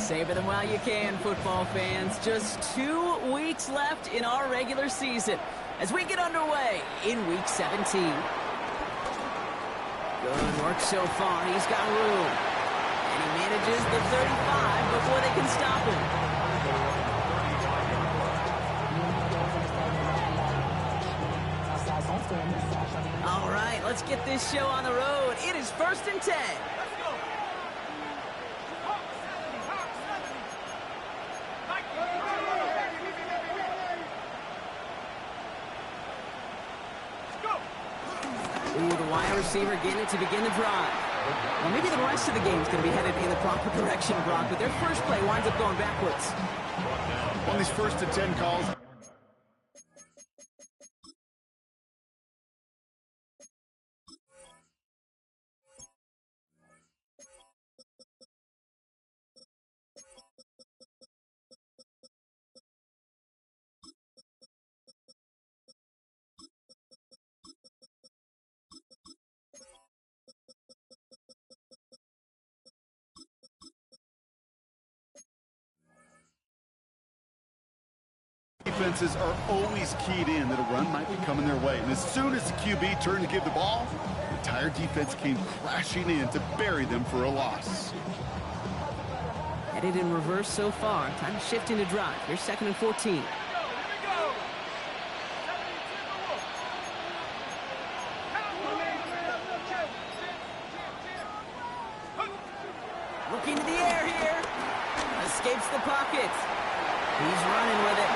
Savor them while you can, football fans. Just 2 weeks left in our regular season as we get underway in Week 17. Good work so far. He's got room. And he manages the 35 before they can stop him. All right, let's get this show on the road. It is 1st and 10. Ooh, the wide receiver getting it to begin the drive. Well, maybe the rest of the game is going to be headed in the proper direction, Brock, but their first play winds up going backwards. On these 1st and 10 calls, defenses are always keyed in that a run might be coming their way. And as soon as the QB turned to give the ball, the entire defense came crashing in to bury them for a loss. Headed in reverse so far. Time to shift into drive. Here's 2nd and 14. Looking to the air here. Escapes the pocket. He's running with it.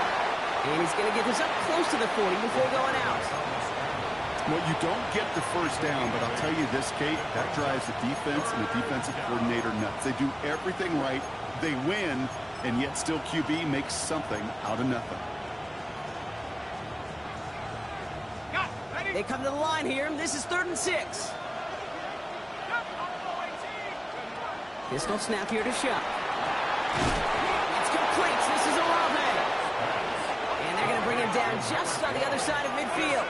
And he's going to get this up close to the 40 before going out. Well, you don't get the first down, but I'll tell you this, Kate, that drives the defense and the defensive coordinator nuts. They do everything right. They win, and yet still QB makes something out of nothing. They come to the line here. This is 3rd and 6. Pistol snap here to Shuck. It's complete. This is a Olave. And they're going to bring him down just on the other side of midfield.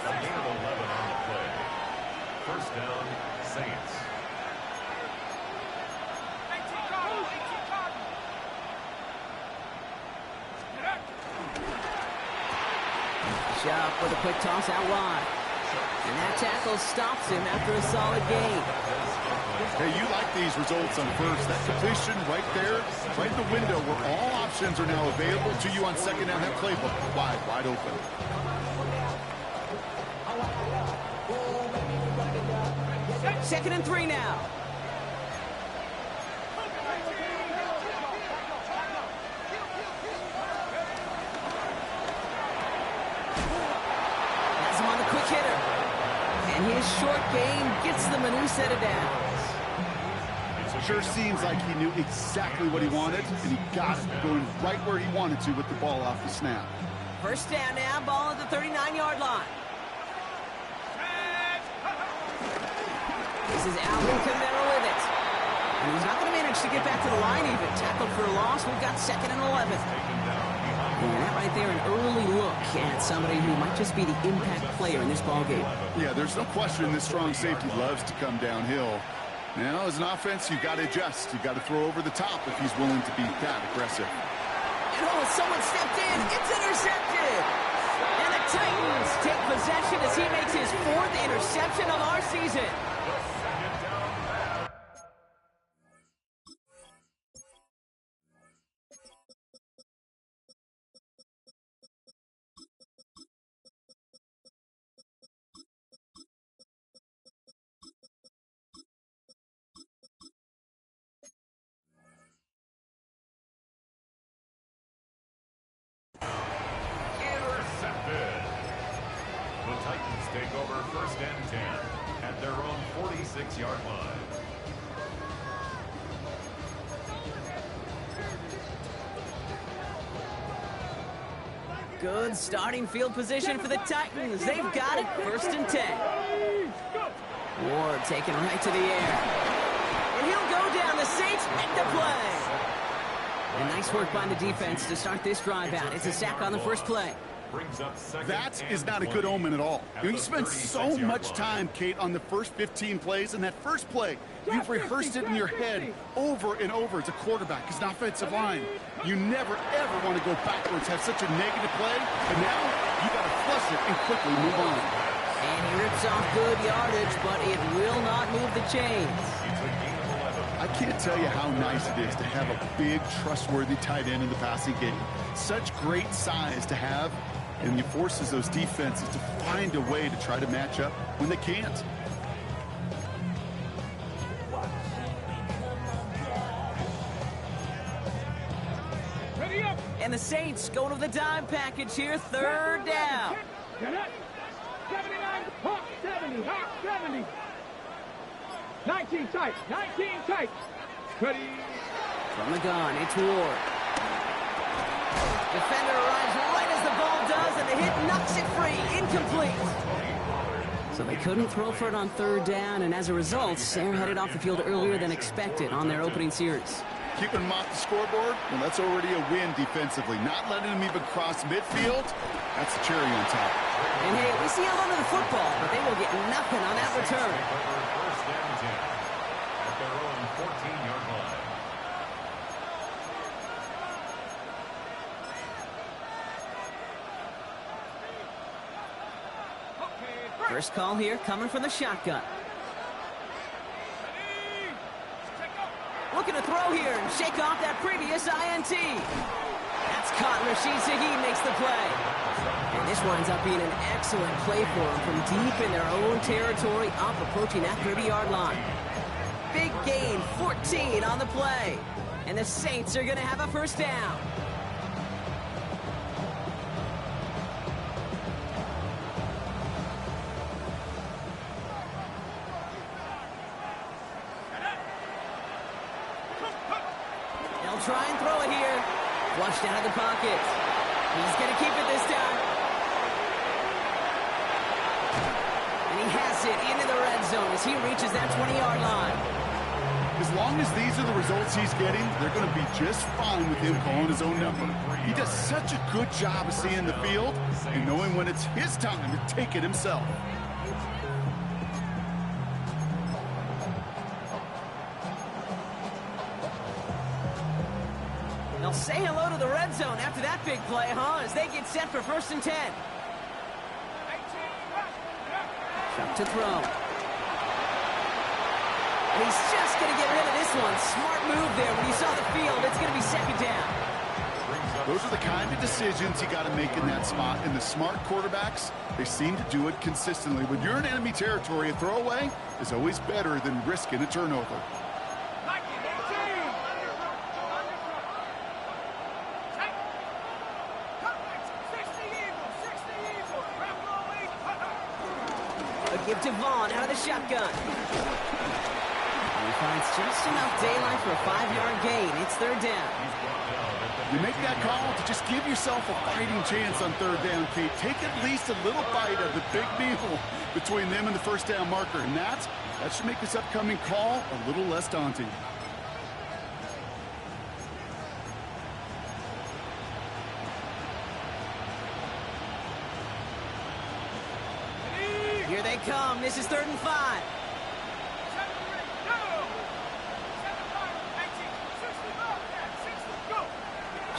A gain of 11 on the play. 1st down, Saints. Shuck with a quick toss out wide. And that tackle stops him after a solid gain. Hey, you like these results on first. That completion right there, right in the window where all options are now available to you on 2nd down. That playbook wide open. Second and 3 now. Has him on the quick hitter. And his short game gets them a new set of downs. Sure seems like he knew exactly what he wanted, and he got it going right where he wanted to with the ball off the snap. 1st down now, ball at the 39-yard line. This is Alvin Kamara with it. And he's not going to manage to get back to the line even. Tackled for a loss. We've got 2nd and 11. And that right there, an early look at somebody who might just be the impact player in this ballgame. Yeah, there's no question this strong safety loves to come downhill. Now, as an offense, you've got to adjust. You've got to throw over the top if he's willing to be that aggressive. And someone stepped in. It's intercepted. And the Titans take possession as he makes his 4th interception of our season. The Titans take over 1st and 10 at their own 46-yard line. Good starting field position for the Titans. They've got it. 1st and 10. Ward taking right to the air. And he'll go down. The Saints make the play. And nice work by the defense to start this drive out. It's a sack on the first play. Brings up second That and is not a 20. good omen at all. At You the spend so 36-yard much line. time, Kate, on the first 15 plays, and that first play, you've rehearsed it in your head over and over as a quarterback, as an offensive line. You never, ever want to go backwards, have such a negative play, and now you got to flush it and quickly move on. And he rips off good yardage, but it will not move the chains. It's a gain of 11. I can't tell you how nice it is to have a big, trustworthy tight end in the passing game. Such great size to have, and it forces those defenses to find a way to try to match up when they can't. And the Saints go to the dime package here, third down. 79, Hawk 70, Hawk 70. 19 tight, 19 tight. Ready. From the gun, it's Ward. Defender arrives right as the ball does, and the hit knocks it free, incomplete. So they couldn't throw for it on third down, and as a result, they're headed off the field earlier than expected on their opening series. Keeping them off the scoreboard, well, that's already a win defensively. Not letting them even cross midfield, that's the cherry on top. And hey, we see a lot of the football, but they will get nothing on that return. First and 10 at their own 14-yard line. First call here, coming from the shotgun. Looking to throw here and shake off that previous INT. That's caught. Rashid Shaheed makes the play. And this winds up being an excellent play for them from deep in their own territory, up approaching that 30-yard line. Big gain, 14 on the play. And the Saints are going to have a first down. They'll try and throw it here. Flushed out of the pocket. He's going to keep it this time. And he has it into the red zone as he reaches that 20-yard line. As long as these are the results he's getting, they're going to be just fine with him calling his own number. He does such a good job of seeing the field and knowing when it's his time to take it himself. They'll say hello to the red zone after that big play, huh? As they get set for first and 10. Chuck to throw. And he's just going to get rid of this one. Smart move there when he saw the field. It's going to be second down. Those are the kind of decisions you got to make in that spot. And the smart quarterbacks, they seem to do it consistently. When you're in enemy territory, a throwaway is always better than risking a turnover. A give to Vaughn out of the shotgun. And he finds just enough daylight for a 5-yard gain. It's third down. You make that call to just give yourself a fighting chance on third down, Kate. Take at least a little bite of the big meal between them and the first down marker. And that should make this upcoming call a little less daunting. Here they come. This is third and 5.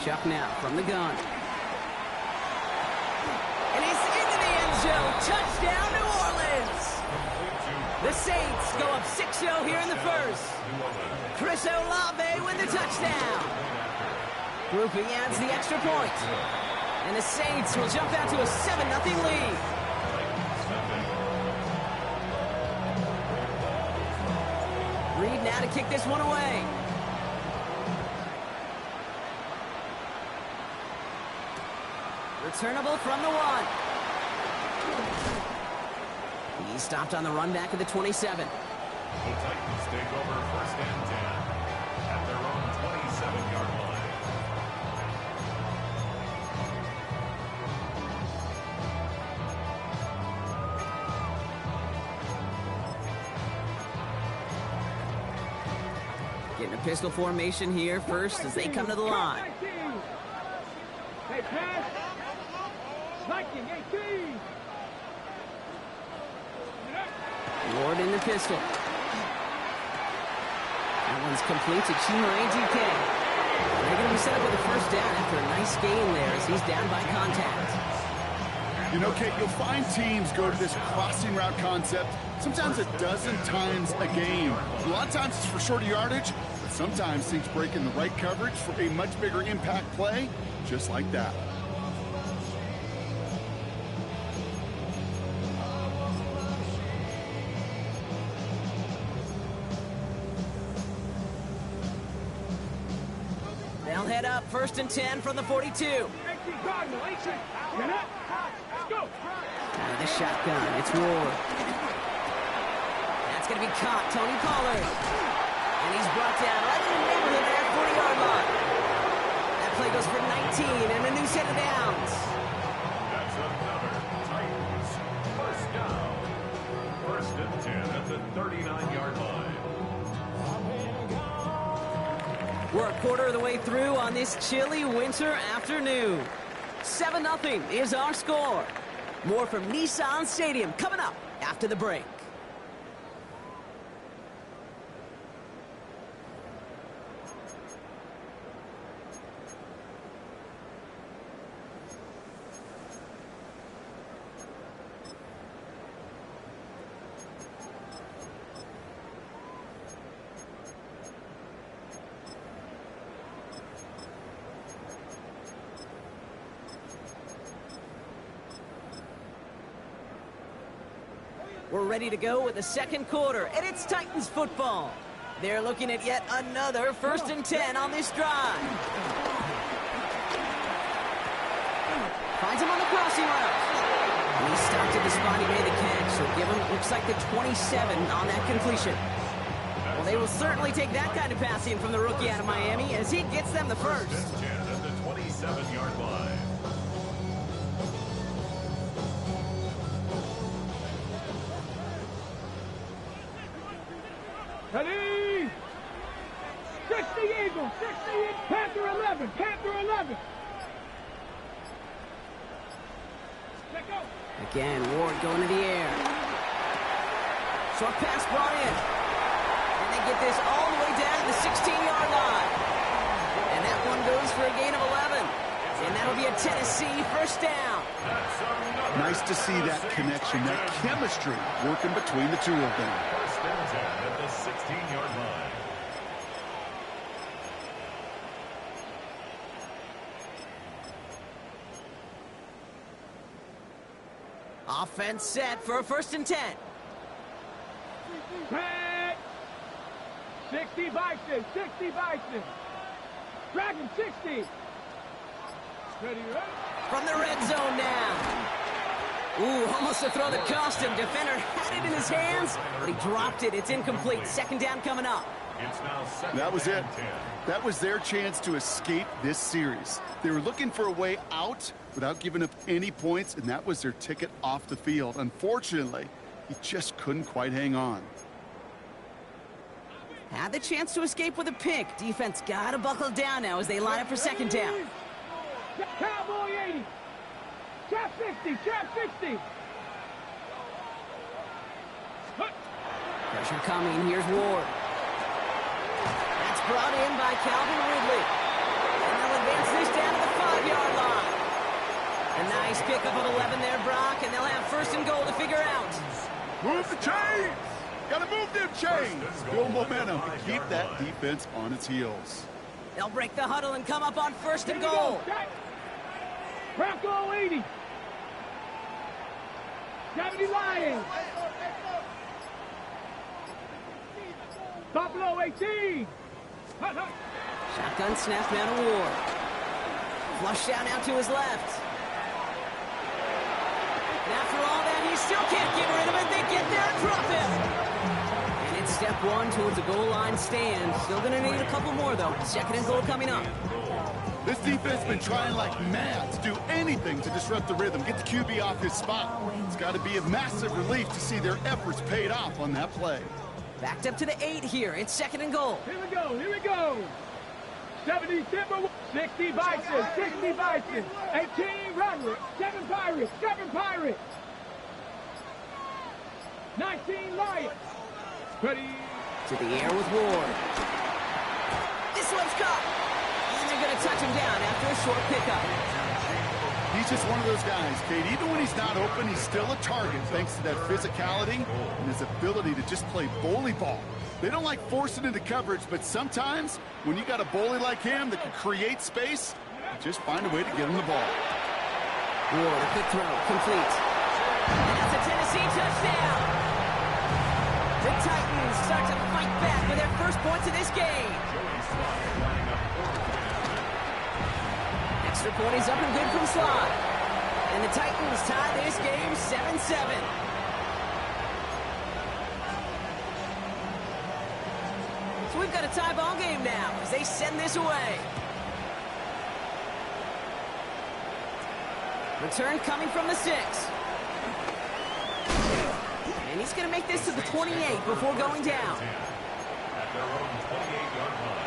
Chuck now from the gun. And he's into the end zone. Touchdown, New Orleans. The Saints go up 6-0 here in the first. Chris Olave with the touchdown. Grouping adds the extra point. And the Saints will jump out to a 7-0 lead. Reed now to kick this one away. Returnable from the 1. He's stopped on the run back of the 27. The Titans take over first and 10 at their own 27-yard line. Getting a pistol formation here first as they come to the line. Hey, pass. Viking 18. Ward in the pistol. That one's complete to Chimere DK. They're going to be set up with a first down after a nice gain there as he's down by contact. You know, Kate, you'll find teams go to this crossing route concept sometimes a dozen times a game. A lot of times it's for shorter yardage, but sometimes things break in the right coverage for a much bigger impact play, just like that. They'll head up, 1st and 10 from the 42. Get up. Let's go. Out of the shotgun, it's Ward. That's going to be caught, Tony Pollard. And he's brought down right in the neighborhood of that 40-yard line. That play goes for 19 and a new set of downs. That's another Titans first down. 1st and 10 at the 39-yard line. We're a quarter of the way through on this chilly winter afternoon. 7-0 is our score. More from Nissan Stadium coming up after the break. We're ready to go with the second quarter, and it's Titans football. They're looking at yet another 1st and 10 on this drive. Finds him on the crossing route. And he stopped at the spot he made the catch, so give him, looks like the 27 on that completion. Well, they will certainly take that kind of passing from the rookie out of Miami as he gets them the first. 1st and 10 at the 27-yard line. Ready? 60 Eagles, 60 Panther 11, Panther 11. Let go. Again, Ward going to the air. Short pass brought in. And they get this all the way down to the 16-yard line. And that one goes for a gain of 11. And that'll be a Tennessee first down. Nice to see that connection, that chemistry working between the two of them. 1st and 10 at the 16-yard line. Offense set for a 1st and 10. Set. 60 Bison, 60 Bison. Dragon 60. Ready, right? From the red zone now. Ooh, almost a throw that cost him. Defender had it in his hands, but he dropped it. It's incomplete. 2nd down coming up. It's now 2nd That was it. and 10. That was their chance to escape this series. They were looking for a way out without giving up any points, and that was their ticket off the field. Unfortunately, he just couldn't quite hang on. Had the chance to escape with a pick. Defense got to buckle down now as they line up for 2nd down. Cowboy 80. Trap 60, trap 60. Pressure coming. Here's Ward. That's brought in by Calvin Ridley. And they'll advance this down to the 5-yard line. A nice pickup of 11 there, Brock, and they'll have 1st and goal to figure out. Move the chains! Gotta move them chains! Build momentum and keep that defense on its heels. They'll break the huddle and come up on 1st and goal. Bronco 80. 70 Lions. Buffalo 18. Shotgun snap now to Ward. Flush down now to his left. And after all that, he still can't get rid of it. They get there and drop him. And it's step 1 towards a goal line stand. Still going to need a couple more, though. 2nd and goal coming up. This defense has been trying like mad to do anything to disrupt the rhythm, get the QB off his spot. It's got to be a massive relief to see their efforts paid off on that play. Backed up to the 8 here. It's 2nd and goal. Here we go, here we go. 70 Timberwolves, 60 Bison, 60 Bison, 18 Redwood, 7 Pirates, 7 Pirates, 19 Lions. Ready. To the air with Ward. This one's caught. And they're going to touch him down after a short pickup. He's just one of those guys, Kate. Even when he's not open, he's still a target thanks to that physicality and his ability to just play bully ball. They don't like forcing into coverage, but sometimes when you got a bully like him that can create space, you just find a way to get him the ball. Ward, a quick throw, complete. And that's a Tennessee touchdown. The Titans start to fight back with their first points of this game. Extra point is up and good from Slot. And the Titans tie this game 7-7. So we've got a tie ball game now as they send this away. Return coming from the 6. And he's going to make this to the 28 before going down. At their own 28-yard line.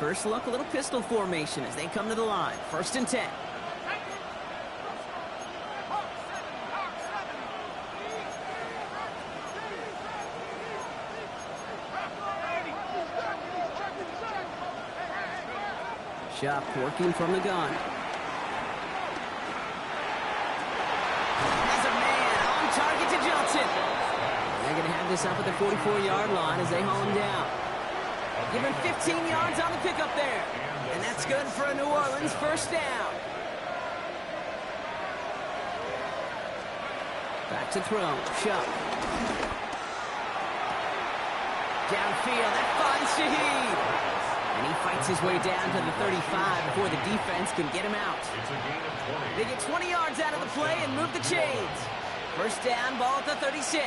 First look, a little pistol formation as they come to the line. 1st and 10. Shot working from the gun. As a man on target to Johnson. They're going to have this up at the 44-yard line as they haul him down. Give him 15 yards on the pickup there. And that's good for a New Orleans first down. Back to throw. Shuck. Downfield. That finds Shaheed. And he fights his way down to the 35 before the defense can get him out. They get 20 yards out of the play and move the chains. First down, ball at the 36.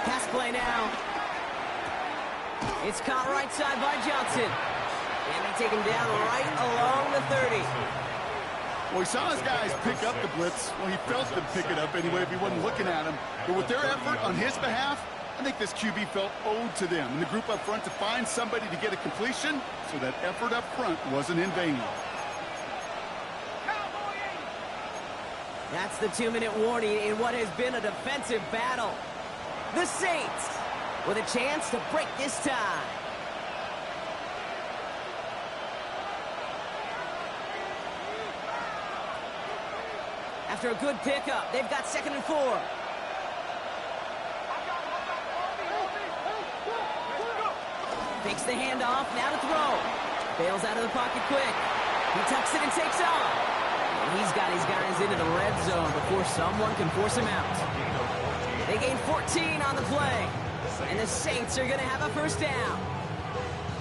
Pass play now. It's caught right side by Johnson. And they take him down right along the 30. Well, he saw his guys pick up the blitz. Well, he felt them pick it up anyway if he wasn't looking at him. But with their effort on his behalf, I think this QB felt owed to them and the group up front to find somebody to get a completion, so that effort up front wasn't in vain. That's the 2-minute warning in what has been a defensive battle. The Saints with a chance to break this tie. After a good pickup, they've got 2nd and 4. Fakes the handoff, now to throw. Bails out of the pocket quick. He tucks it and takes off. And he's got his guys into the red zone before someone can force him out. They gain 14 on the play. And the Saints are going to have a first down.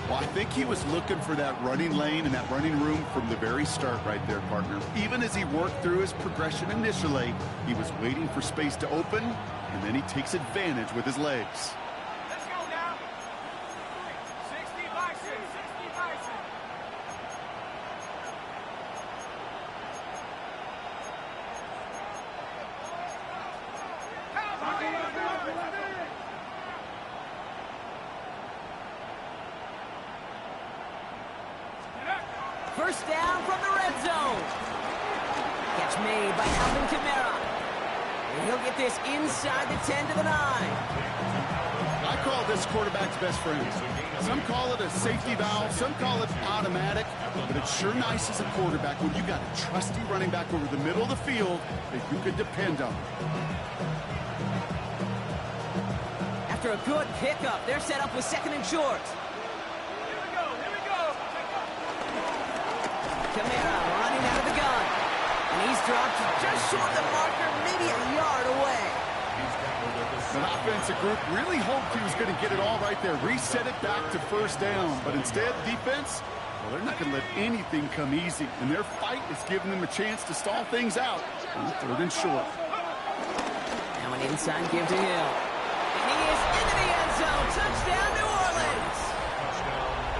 Well, I think he was looking for that running lane and that running room from the very start right there, partner. Even as he worked through his progression initially, he was waiting for space to open, and then he takes advantage with his legs. Let's go now. 60 Bison, 60 Bison. First down from the red zone. Catch made by Alvin Kamara. And he'll get this inside the 10 to the 9. I call this quarterback's best friend. Some call it a safety valve, some call it automatic, but it's sure nice as a quarterback when you got a trusty running back over the middle of the field that you can depend on. After a good pickup, they're set up with 2nd and short. Kamara running out of the gun. And he's dropped just short of the marker, maybe a yard away. The offensive group really hoped he was going to get it all right there, reset it back to first down. But instead, defense, well, they're not going to let anything come easy. And their fight is giving them a chance to stall things out on 3rd and short. Now an inside give to Hill. And he is into the end zone. Touchdown, New Orleans.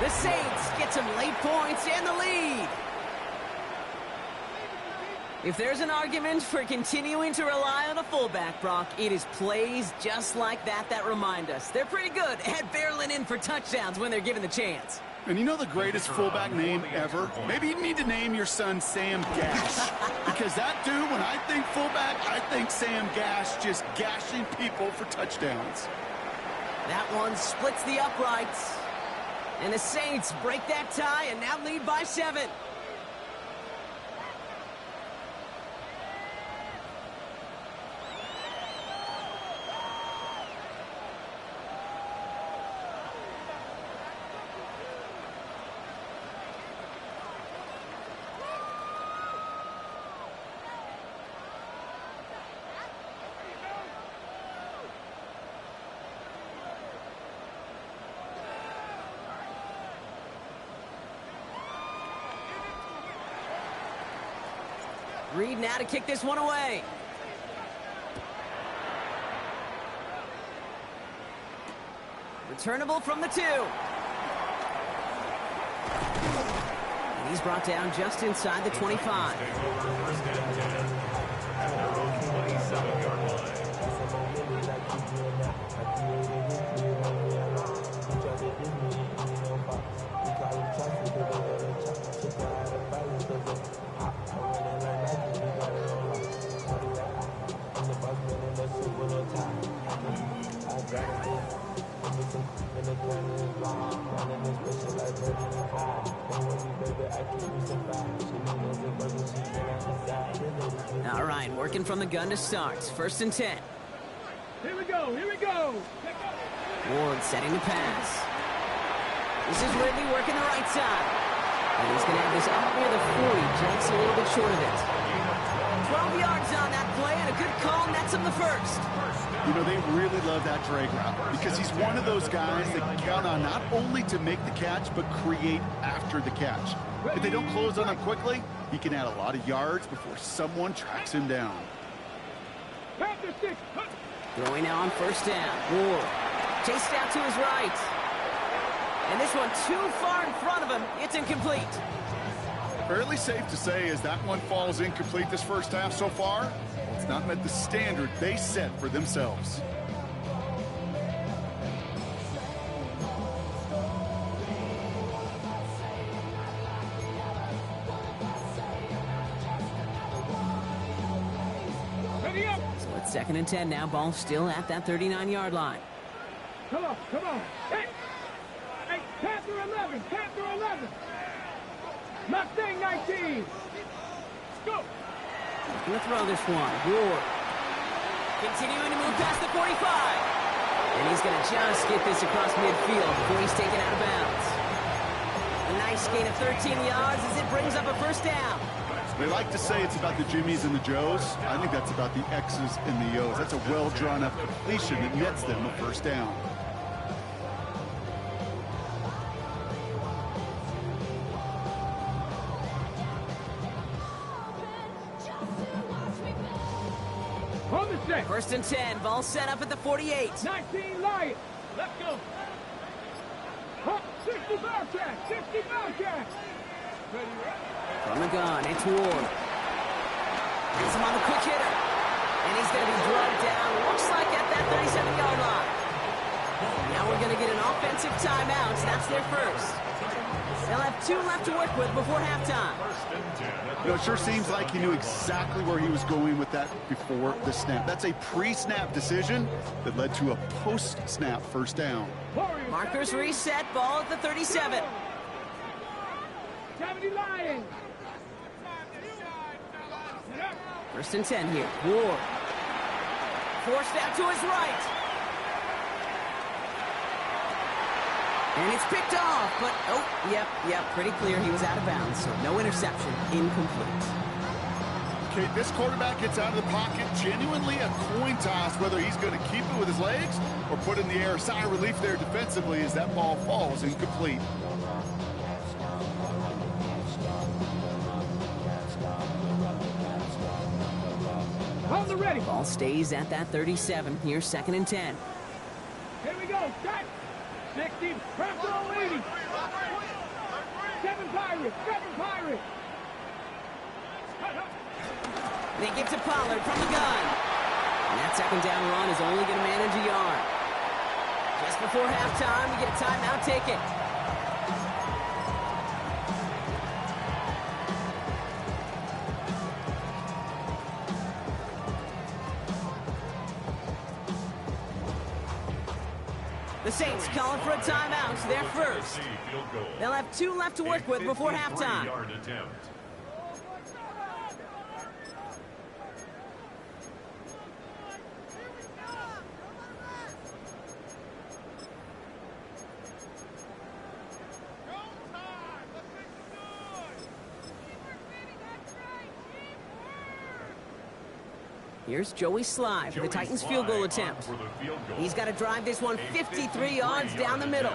The Saints get some late points and the lead. If there's an argument for continuing to rely on a fullback, Brock, it is plays just like that that remind us. They're pretty good at barreling in for touchdowns when they're given the chance. And you know the greatest fullback name ever? Maybe you need to name your son Sam Gash. Because that dude, when I think fullback, I think Sam Gash just gashing people for touchdowns. That one splits the uprights. And the Saints break that tie and now lead by 7. Reed now to kick this one away. Returnable from the 2. And he's brought down just inside the 25. All right, working from the gun to start. 1st and 10. Here we go, here we go. Ward setting the pass. This is Ridley working the right side. And he's going to have this up near the 40, just a little bit short of it. 12 yards on that play, and a good call nets him the 1st. You know, they really love that drag route because he's one of those guys that can count on not only to make the catch, but create after the catch. If they don't close on him quickly, he can add a lot of yards before someone tracks him down. Throwing now on 1st down. Ward chased out to his right. And this one too far in front of him. It's incomplete. Fairly safe to say as that one falls incomplete this first half so far, it's not met the standard they set for themselves. So it's 2nd and 10 now. Ball still at that 39-yard line. Come on, come on. Hey, Panther 11, Panther 11. Mustang 19. Go. Going to throw this one. Ward. Continuing to move past the 45. And he's going to just get this across midfield before he's taken out of bounds. A nice gain of 13 yards as it brings up a 1st down. They like to say it's about the Jimmies and the Joes. I think that's about the X's and the O's. That's a well-drawn-up completion that nets them a 1st down. Hold the set. 1st and 10. Ball set up at the 48. 19 Lions. Let's go. 60 Bearcats. 60 Bearcats. From the gun, it's Ward. He's him on the quick hitter. And he's going to be drugged down, looks like at that 37-yard line. Now we're going to get an offensive timeout. That's their 1st. They'll have 2 left to work with before halftime. You know, it sure seems like he knew exactly where he was going with that before the snap. That's a pre-snap decision that led to a post-snap 1st down. Markers reset, ball at the 37. 70 Lions. 1st and 10 here. Ward. Forced out to his right. And it's picked off, but, oh, yep, pretty clear he was out of bounds, so no interception, incomplete. Okay, this quarterback gets out of the pocket, genuinely a coin toss, whether he's going to keep it with his legs or put it in the air. Sigh of relief there defensively as that ball falls incomplete. Hold the ready. Ball stays at that 37. Here's 2nd and 10. Here we go. Set. 60. Press on 80. 7 Pirates. 7 Pirates. They give to Pollard from the gun. And that second down run is only going to manage a yard. Just before halftime, we get a timeout ticket. The Saints calling for a timeout. They're first. They'll have 2 left to work with before halftime. Here's Joey Sly for the Titans field goal attempt. He's got to drive this one 53 yards down the middle.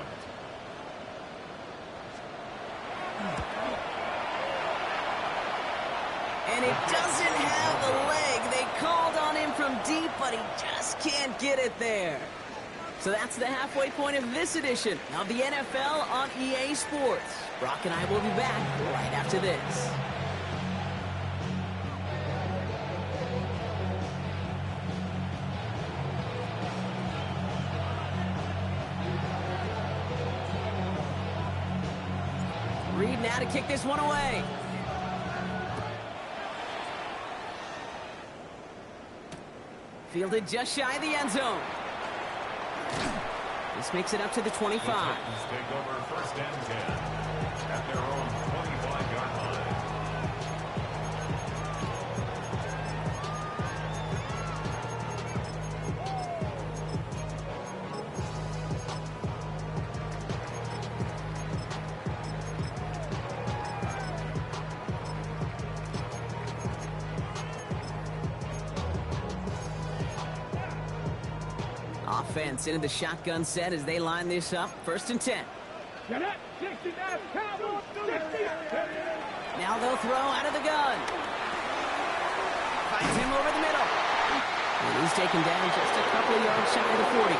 And it doesn't have the leg. They called on him from deep, but he just can't get it there. So that's the halfway point of this edition of the NFL on EA Sports. Brock and I will be back right after this. Reed now to kick this one away. Fielded just shy of the end zone. This makes it up to the 25. The Titans take over first and 10 at their own 25-yard line. Offense into the shotgun set as they line this up. First and 10. Now they'll throw out of the gun. Finds him over the middle. And he's taken down just a couple of yards shy of the 40.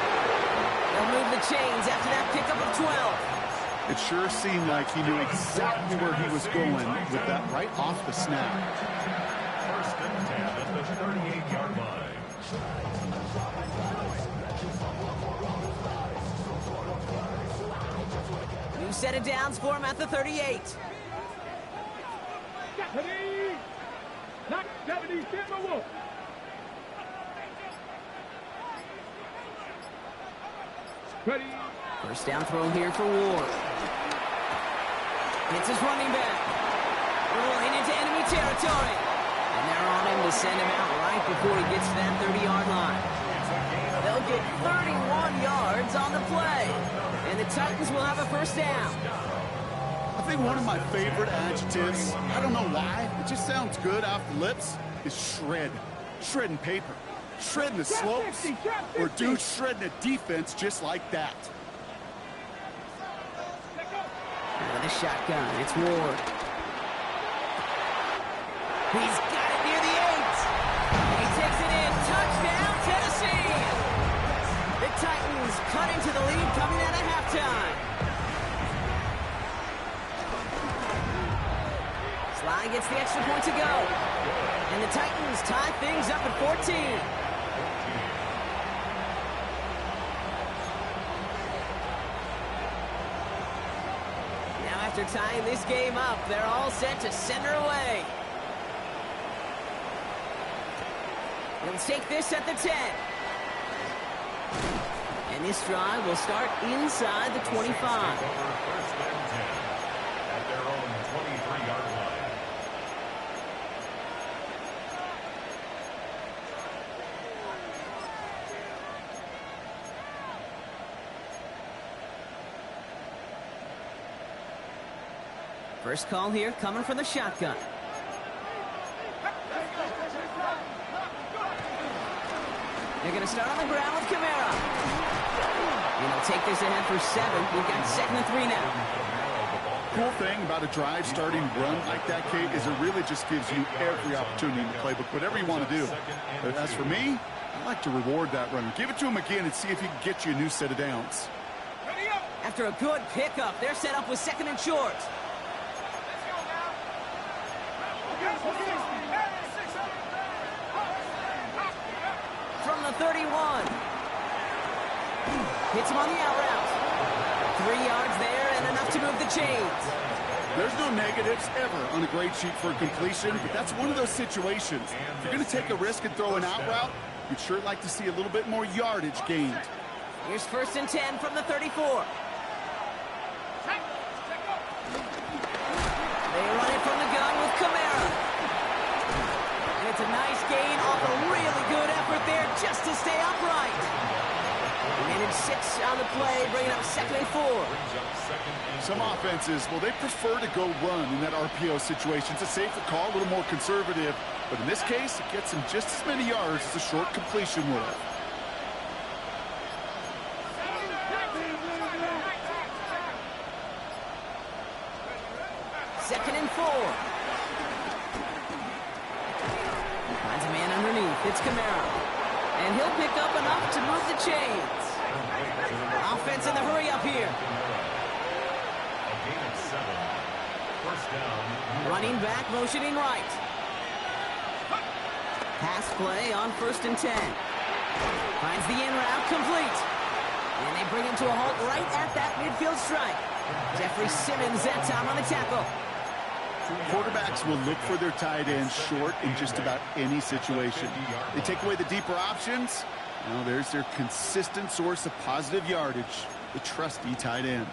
They'll move the chains after that pickup of 12. It sure seemed like he knew exactly where he was going with that right off the snap. First and 10 at the 38-yard line. New set of downs for him at the 38. First down throw here for Ward. It's his running back. Rolling into enemy territory. And they're on him to send him out right before he gets to that 30-yard line. They'll get 31 yards on the play. And the Titans will have a first down. I think one of my favorite adjectives, I don't know why, it just sounds good off the lips, is shred. Shredding paper. Shredding the slopes. Or dude shredding a defense just like that. Out of the shotgun, it's Ward. He's got it near the 8. And he takes it in. Touchdown, Tennessee! The Titans cut into the lead coming out of halftime. Sly gets the extra point to go. And the Titans tie things up at 14. Now after tying this game up, they're all set to send her away. They'll take this at the 10. And this drive will start inside the 25. First and 10 at their own 23-yard line. First call here coming from the shotgun. They're going to start on the ground with Kamara. And they'll take this ahead for 7. We've got 2nd and 3 now. Cool thing about a drive starting run like that, Kate, is it really just gives you every opportunity in the playbook, whatever you want to do. But as for me, I like to reward that run. Give it to him again and see if he can get you a new set of downs. After a good pickup, they're set up with 2nd and short. the 31. Hits him on the out route. 3 yards there and enough to move the chains. There's no negatives ever on a grade sheet for a completion, but that's one of those situations. If you're going to take a risk and throw an out route, you'd sure like to see a little bit more yardage gained. Here's 1st and 10 from the 34. They run it from the gun with Kamara. And it's a nice gain off a really good effort there just to stay upright. And 6 on the play, bringing up 2nd and 4. Some offenses, well, they prefer to go run in that RPO situation. It's a safer call, a little more conservative. But in this case, it gets them just as many yards as a short completion would have. Second and 4. Finds a man underneath. It's Kamara. And he'll pick up enough to move the chains. Offense in the hurry up here. Running back, motioning right. Pass play on 1st and 10. Finds the in route, complete. And they bring him to a halt right at that midfield stripe. Jeffrey Simmons that time on the tackle. Quarterbacks will look for their tight ends short in just about any situation. They take away the deeper options. Well, there's their consistent source of positive yardage, the trusty tight end.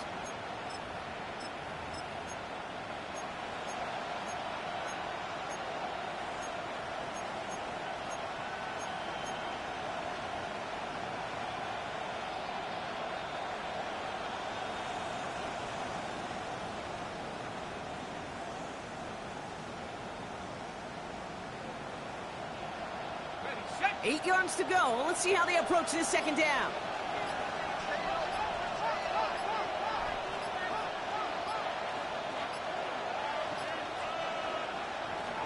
Ready, 8 yards to go. Let's see how they approach this 2nd down.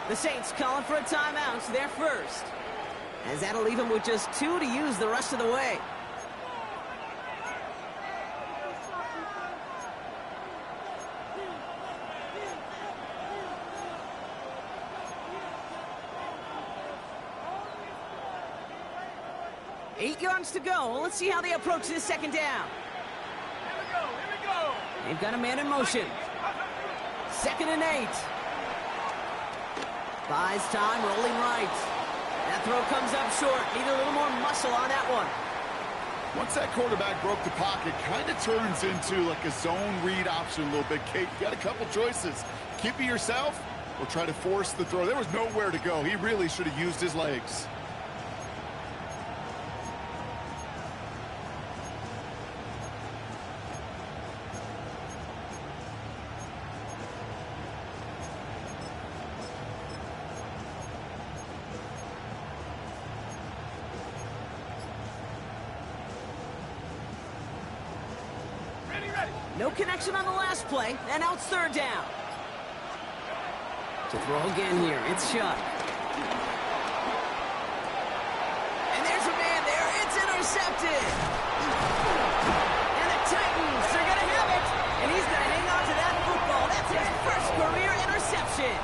The Saints calling for a timeout. They're first. As that'll leave them with just 2 to use the rest of the way. Eight yards to go. Let's see how they approach this 2nd down. Here we go. They've got a man in motion. 2nd and 8. Buys time, rolling right. That throw comes up short. Need a little more muscle on that one. Once that quarterback broke the pocket, kind of turns into like a zone read option a little bit. Kate, you got a couple choices. Keep it yourself or try to force the throw. There was nowhere to go. He really should have used his legs. No connection on the last play, and now it's 3rd down. To throw again here, it's Shuck. And there's a man there, it's intercepted. And the Titans are going to have it, and he's going to hang on to that football. That's his first career interception.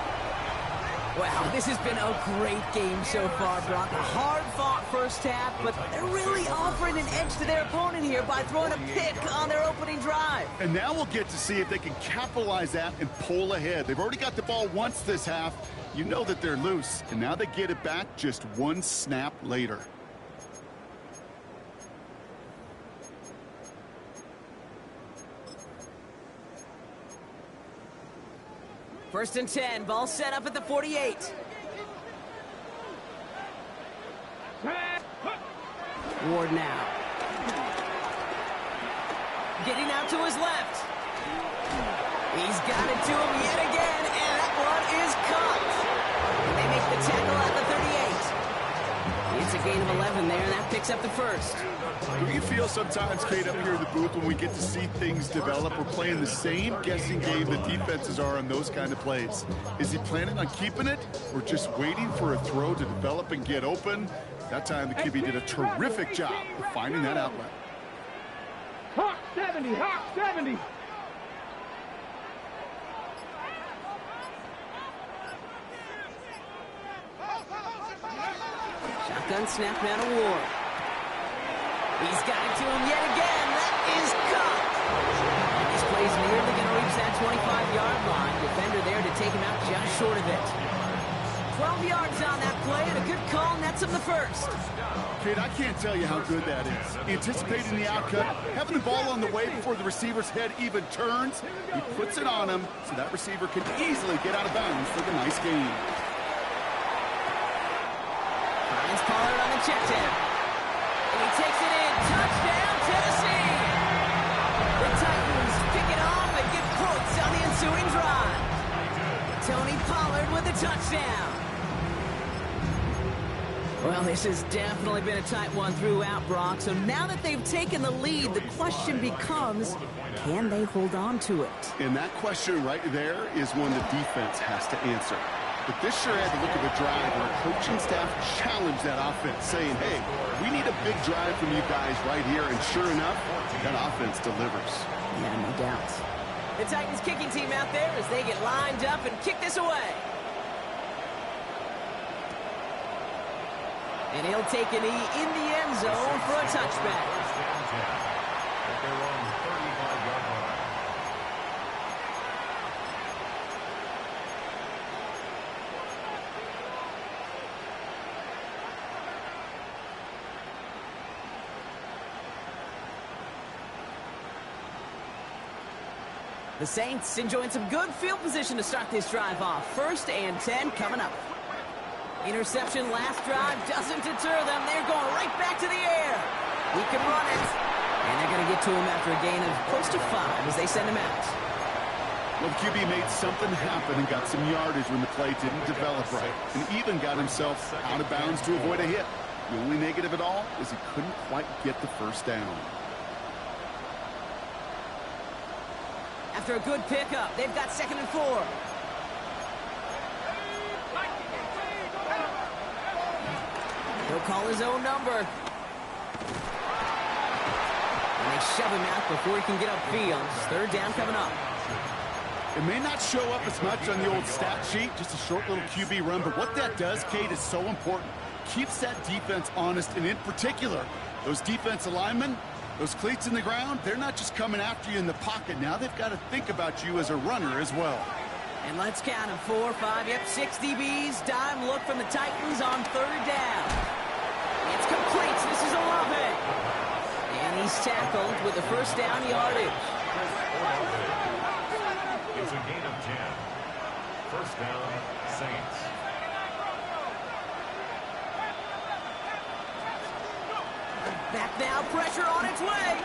Wow, this has been a great game so far, Brock. A hard-fought first half, but they're really offering an edge to their opponent here by throwing a pick on their opening drive. And now we'll get to see if they can capitalize that and pull ahead. They've already got the ball once this half. You know that they're loose, and now they get it back just 1 snap later. First and 10, ball set up at the 48. Ward now. Getting out to his left. He's got it to him yet again, and that one is caught. They make the tackle at the 38. It's a gain of 11 there, and that picks up the first. Do you feel sometimes, Kate, up here in the booth when we get to see things develop, we're playing the same guessing game the defenses are on those kind of plays? Is he planning on keeping it or just waiting for a throw to develop and get open? That time the QB did a terrific job of finding that outlet. Hawk 70, Hawk 70. Shotgun snap, man of war. He's got it to him yet again. That is caught. And this play's nearly going to reach that 25-yard line. Defender there to take him out just short of it. 12 yards on that play, and a good call nets him the first. Kid, I can't tell you how good that is. Anticipating the outcut, having the ball on the way before the receiver's head even turns. He puts it on him so that receiver can easily get out of bounds for the nice gain. Finds Pollard on the check down. And he takes it in. Touchdown, Tennessee! The Titans pick it off and get points on the ensuing drive. Tony Pollard with a touchdown. Well, this has definitely been a tight one throughout, Brock. So now that they've taken the lead, the question becomes, can they hold on to it? And that question right there is one the defense has to answer. But this sure had to look at a drive where a coaching staff challenged that offense, saying, hey, we need a big drive from you guys right here. And sure enough, that offense delivers. Yeah, no doubt. The Titans kicking team out there as they get lined up and kick this away. And he'll take a knee in the end zone for a touchback. The Saints enjoying some good field position to start this drive off. 1st and 10 coming up. Interception last drive doesn't deter them. They're going right back to the air. He can run it. And they're going to get to him after a gain of close to 5 as they send him out. Well, the QB made something happen and got some yardage when the play didn't develop right. And even got himself out of bounds to avoid a hit. The only negative at all is he couldn't quite get the first down. After a good pickup, they've got 2nd and 4. He'll call his own number. And they shove him out before he can get upfield. 3rd down coming up. It may not show up as much on the old stat sheet, just a short little QB run, but what that does, Kate, is so important. Keeps that defense honest, and in particular, those defensive linemen, those cleats in the ground, they're not just coming after you in the pocket. Now they've got to think about you as a runner as well. And let's count them. 4, 5, yep, 6 DBs. Dime look from the Titans on 3rd down. It's complete. This is Olave. And he's tackled with the 1st down yardage. It's a gain of 10. 1st down, Saints. Back now, pressure on its way.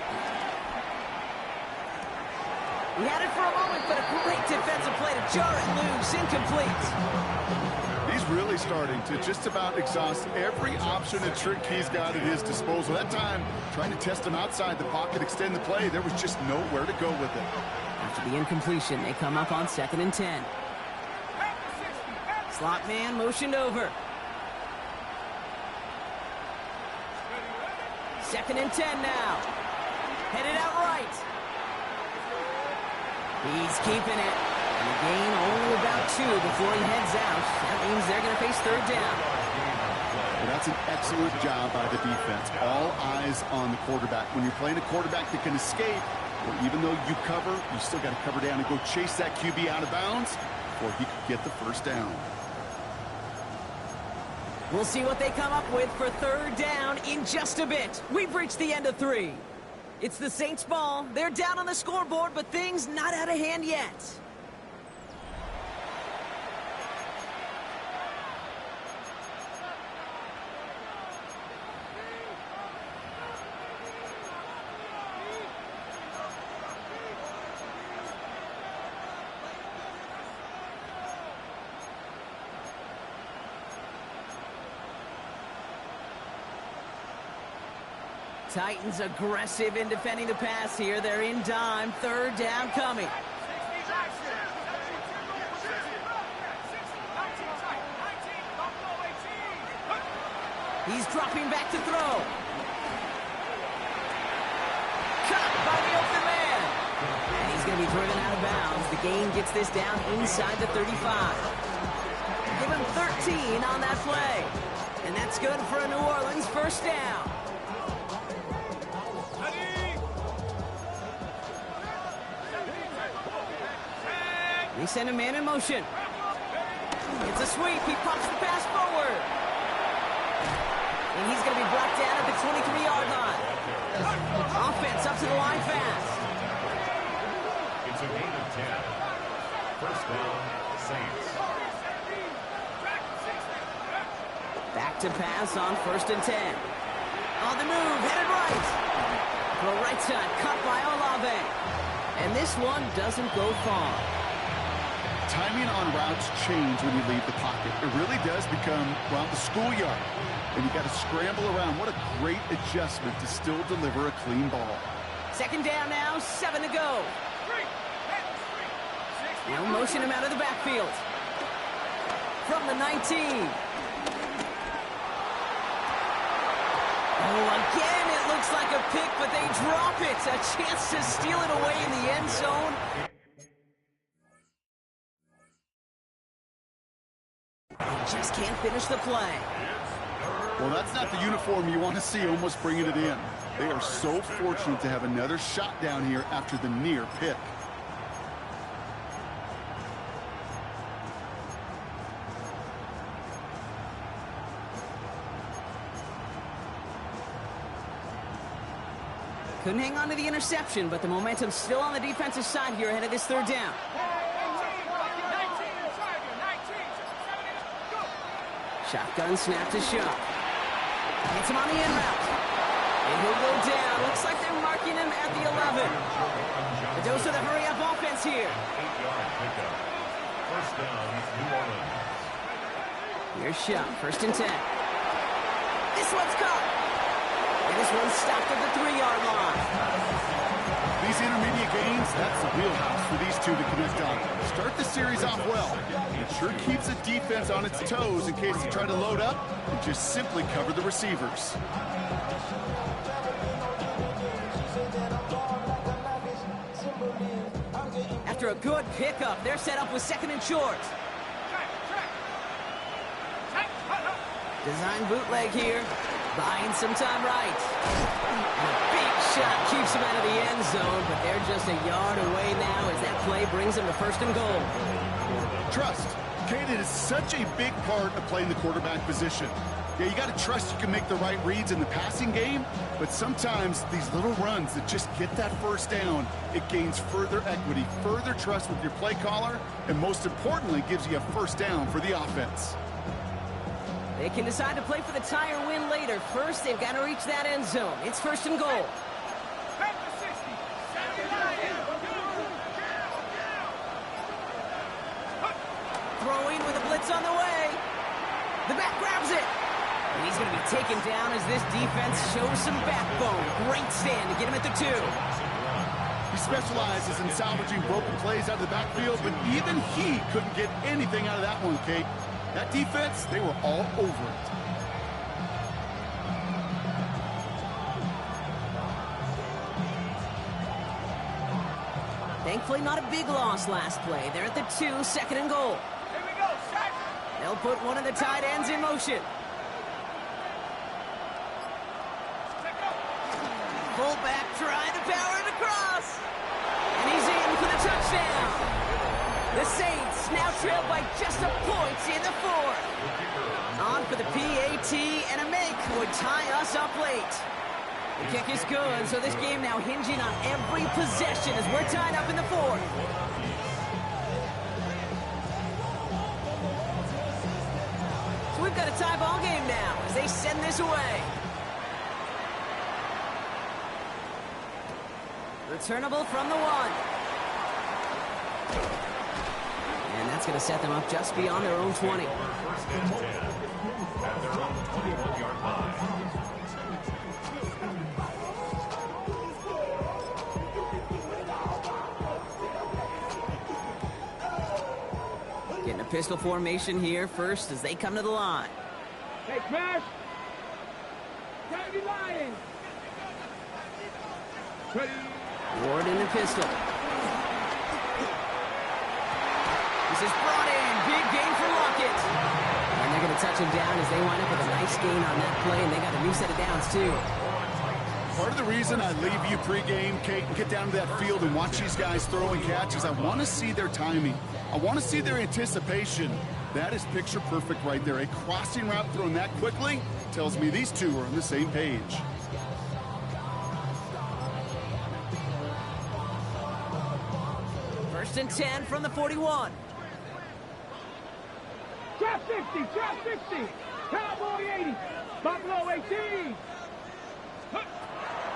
He had it for a moment, but a great defensive play to jar it loose. Incomplete. He's really starting to just about exhaust every option and trick he's got at his disposal. That time, trying to test him outside the pocket, extend the play, there was just nowhere to go with it. After the incompletion, they come up on 2nd and 10. Slot man motioned over. 2nd and 10 now. Headed out right. He's keeping it. And a gain only about 2 before he heads out. That means they're going to face 3rd down. Well, that's an excellent job by the defense. All eyes on the quarterback. When you're playing a quarterback that can escape, or even though you cover, you still got to cover down and go chase that QB out of bounds before he could get the 1st down. We'll see what they come up with for 3rd down in just a bit. We've reached the end of 3. It's the Saints' ball. They're down on the scoreboard, but things not out of hand yet. Titans aggressive in defending the pass here. They're in dime. 3rd down coming. He's dropping back to throw. Caught by the open man. And he's going to be driven out of bounds. The gain gets this down inside the 35. Give him 13 on that play. And that's good for a New Orleans 1st down. They send a man in motion. It's a sweep. He pops the pass forward. And he's going to be brought down at the 23-yard line. Offense up to the line fast. It's a gain of 10. First down, Saints. Back to pass on 1st and 10. On the move, headed right. The right side, cut by Olave. And this one doesn't go far. Timing on routes change when you leave the pocket. It really does become, well, the schoolyard. And you got to scramble around. What a great adjustment to still deliver a clean ball. 2nd down now, 7 to go. Now motion him out of the backfield. From the 19. Oh, again, it looks like a pick, but they drop it. A chance to steal it away in the end zone. They just can't finish the play. Well, that's not the uniform you want to see almost bringing it in. They are so fortunate to have another shot down here after the near pick. Couldn't hang on to the interception, but the momentum's still on the defensive side here ahead of this 3rd down. Shotgun snap to Sharp. Gets him on the in route. And he'll go down. Looks like they're marking him at the 11. The dose of the hurry-up offense here. 8-yard pickup. First down, New Orleans. Here's Sharp, 1st and 10. This one's caught. And this one's stopped at the 3-yard line. These intermediate gains, that's the wheelhouse for these two to connect on. Start the series off well. It sure keeps the defense on its toes in case they try to load up and just simply cover the receivers. After a good pickup, they're set up with 2nd and short. Design bootleg here. Buying some time right. And a big shot keeps him out of the end zone, but they're just a yard away now as that play brings them to 1st and goal. Trust. Kate, it is such a big part of playing the quarterback position. Yeah, you got to trust you can make the right reads in the passing game, but sometimes these little runs that just get that 1st down, it gains further equity, further trust with your play caller, and most importantly, gives you a 1st down for the offense. They can decide to play for the tie or win later. First, they've got to reach that end zone. It's 1st and goal. Throwing with a blitz on the way. The back grabs it. And he's going to be taken down as this defense shows some backbone. Great stand to get him at the 2. He specializes in salvaging broken plays out of the backfield, but even he couldn't get anything out of that one, Kate. That defense, they were all over it. Thankfully, not a big loss last play. They're at the 2, 2nd and goal. Here we go, set. They'll put one of the tight ends in motion. Fullback trying to power it across. And he's in for the touchdown. The Saints now trail by just a point in the 4th. On for the PAT, and a Mech would tie us up late. The kick is good, so this game now hinging on every possession as we're tied up in the 4th. So we've got a tie ball game now as they send this away. Returnable from the 1. And that's going to set them up just beyond their own 20. First and 10 at their own 21-yard line. Getting a pistol formation here first as they come to the line. Hey, Smash. Kennedy Lion. Ready. Ward in the pistol. This is brought in. Big gain for Lockett. And they're going to touch him down as they wind up with a nice gain on that play, and they got a new set of downs, too. Part of the reason I leave you pregame, Kate, and get down to that field and watch these guys throw and catch is I want to see their timing. I want to see their anticipation. That is picture perfect right there. A crossing route thrown that quickly tells me these two are on the same page. First and 10 from the 41. Trap 60, trap 60. Cowboy 80, Buffalo 18.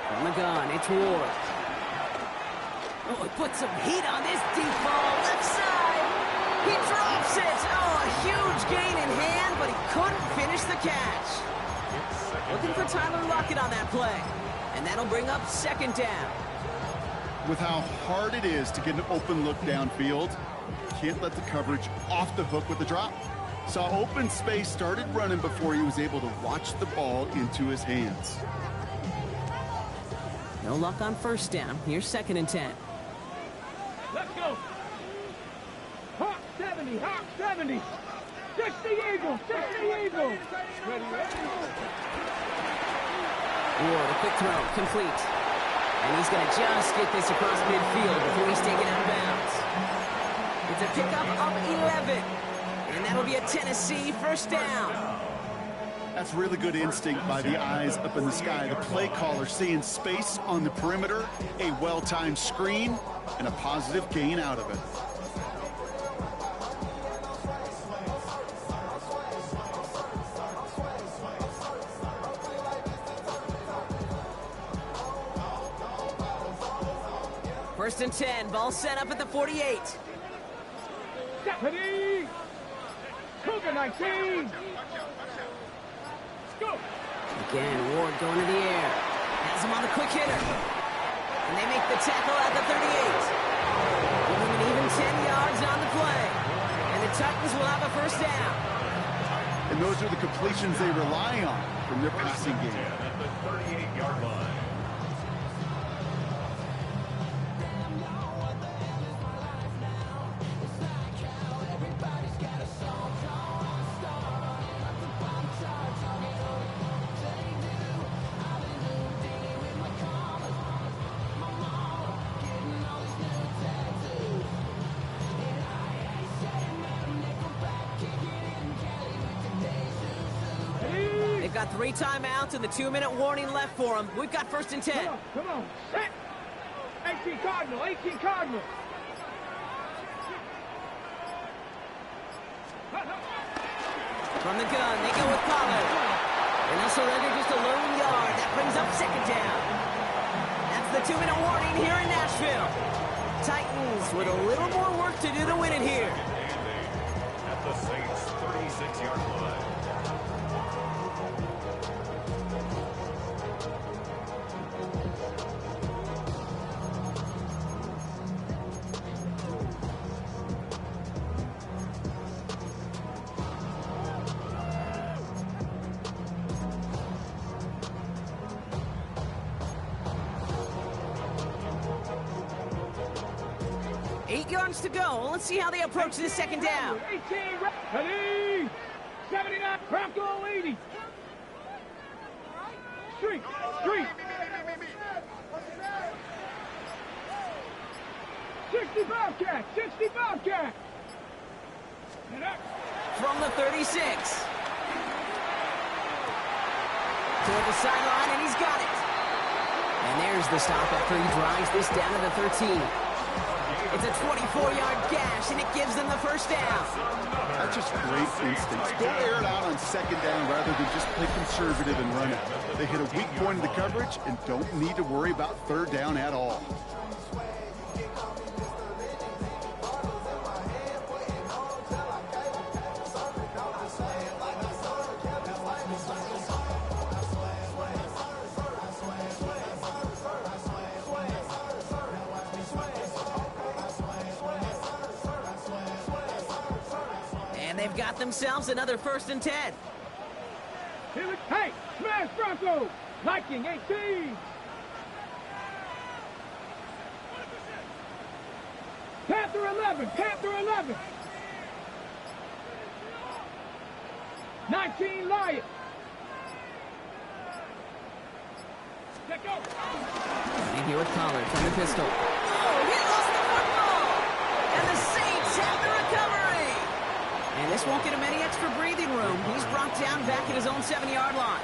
From the gun, it's Ward. Oh, he puts some heat on this deep ball. Left side. He drops it. Oh, a huge gain in hand, but he couldn't finish the catch. Looking for Tyler Lockett on that play. And that'll bring up second down. With how hard it is to get an open look downfield, can't let the coverage off the hook with the drop. Saw open space, started running before he was able to watch the ball into his hands. No luck on first down. Here's second and 10. Let's go. Hawk 70, Hawk 70. 60 Eagles, 60 Eagles. Ready, ready. Ward, a quick throw, complete. And he's going to just get this across midfield before he's taken out of bounds. It's a pickup of 11. And that'll be a Tennessee first down. That's really good instinct by the eyes up in the sky. The play caller seeing space on the perimeter, a well-timed screen, and a positive gain out of it. First and 10, ball set up at the 48. Deputy! Cougar 19! Go! Again, Ward going to the air. Has him on the quick hitter. And they make the tackle at the 38. Giving him an even 10 yards on the play. And the Titans will have a first down. And those are the completions they rely on from their passing game. At the 38-yard line. Got 3 timeouts and the 2-minute warning left for him. We've got first and 10. Come on. Set. 18 Cardinal, 18 Cardinal. From the gun, they go with Pollard. And they'll surrender just a lone yard. That brings up second down. That's the 2-minute warning here in Nashville. Titans with a little more work to do to win it here. At the Saints' 36-yard line. To go. Let's see how they approach this second down. 18, ready, 79, Bronco 80. Street. 65 cat, 65 cat. From the 36. Toward the sideline, and he's got it. And there's the stop after he drives this down to the 13. It's a 24-yard gash, and it gives them the first down. That's just great instincts. Go air it out on second down rather than just play conservative and run it. They hit a weak point in the coverage and don't need to worry about third down at all. They've got themselves another first and 10. Hey, smash Bronco! Viking 18! Panther 11! Panther 11! 19 Lion! And here with Pollard from the pistol. Oh, he lost the football! And the Saints have the recovery! And this won't get him any extra breathing room. He's brought down back at his own 7-yard line.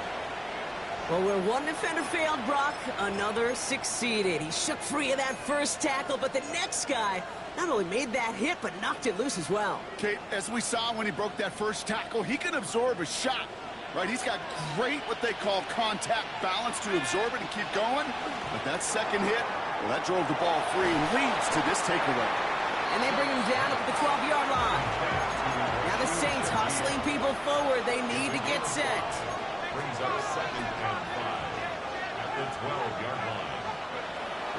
Well, where one defender failed, Brock, another succeeded. He shook free of that first tackle, but the next guy not only made that hit, but knocked it loose as well. Kate, as we saw when he broke that first tackle, he can absorb a shot, right? He's got great, what they call contact balance to absorb it and keep going. But that second hit, well, that drove the ball free and leads to this takeaway. And they bring him down up at the 12-yard line. Now the Saints hustling people forward. They need to get set. Brings up 2nd and 5 at the 12-yard line.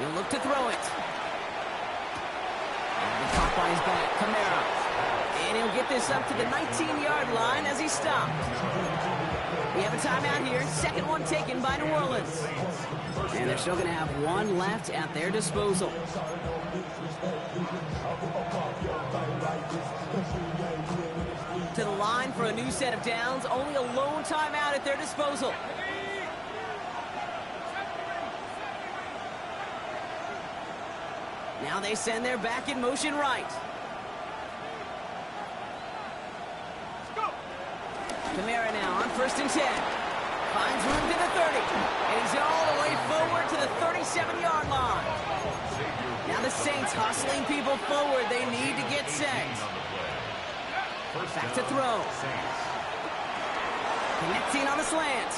He'll look to throw it. And caught by his back, Kamara. And he'll get this up to the 19-yard line as he stopped. We have a timeout here. Second one taken by New Orleans. And they're still going to have one left at their disposal. To the line for a new set of downs. Only a lone timeout at their disposal. Now they send their back in motion right. Kamara now on 1st and 10. Finds room to the 30. And he's all the way forward to the 37-yard line. Now the Saints hustling people forward. They need to get set. Back to throw. Connecting on the slant.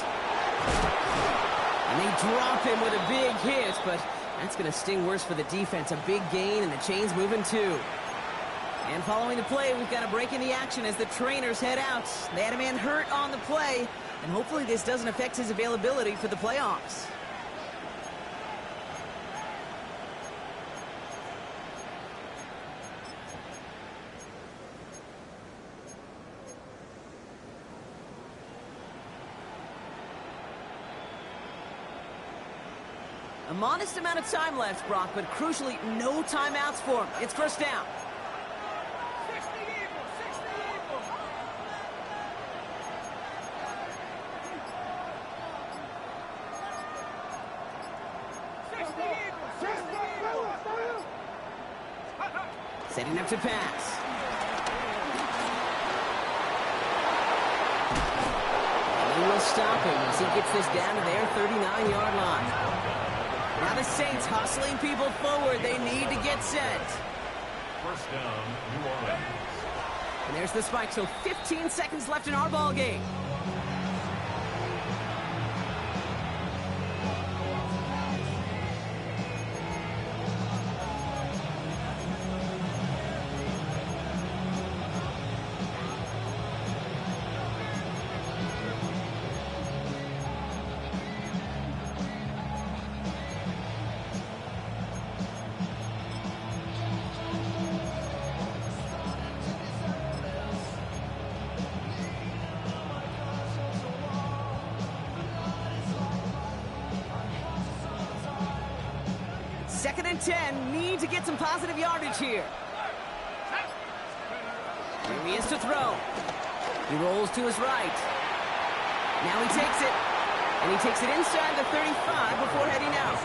And they drop him with a big hit, but that's going to sting worse for the defense. A big gain, and the chain's moving too. And following the play, we've got a break in the action as the trainers head out. They had a man hurt on the play, and hopefully this doesn't affect his availability for the playoffs. A modest amount of time left, Brock, but crucially, no timeouts for him. It's first down. Setting up to pass. And they will stop him as he gets this down to their 39-yard line. Now the Saints hustling people forward. They need to get set. First down, New Orleans. And there's the spike, so 15 seconds left in our ball game. Second and 10, need to get some positive yardage here. Here he is to throw. He rolls to his right. Now he takes it. And he takes it inside the 35 before heading out.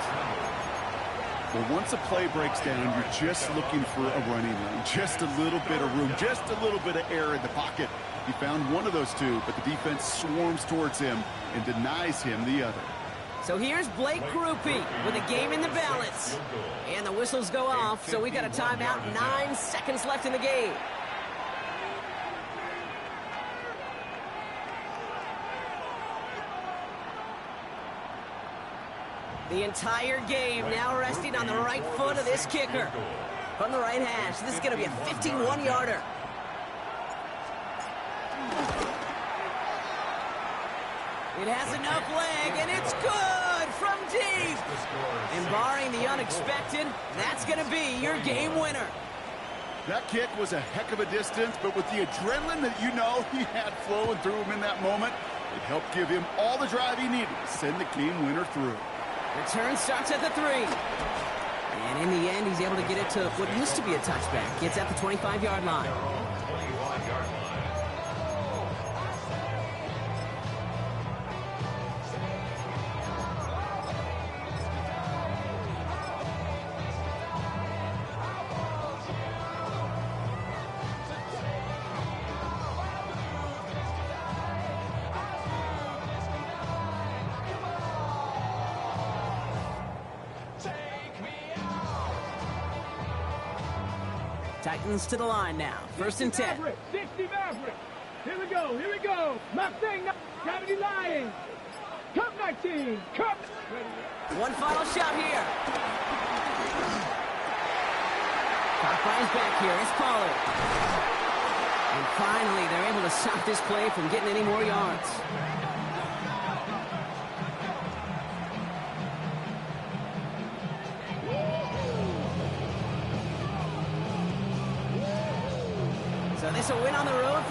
Well, once a play breaks down, you're just looking for a running lane. Just a little bit of room, just a little bit of air in the pocket. He found one of those two, but the defense swarms towards him and denies him the other. So here's Blake Grupe with a game in the balance. And the whistles go off, so we got a timeout. 9 seconds left in the game. The entire game now resting on the right foot of this kicker. From the right hash, this is going to be a 51-yarder. It has enough leg, and it's good from deep. And barring the unexpected, that's going to be your game winner. That kick was a heck of a distance, but with the adrenaline that you know he had flowing through him in that moment, it helped give him all the drive he needed to send the game winner through. Return starts at the 3. And in the end, he's able to get it to what used to be a touchback. Gets at the 25-yard line. Titans to the line now. 1st and 10. Maverick, 60 Maverick. Here we go, here we go. Mustang, gravity lying. Cup 19, Cup. One final shot here. Caught by his back here. It's Pollard. And finally, they're able to stop this play from getting any more yards. So this will win on the road for the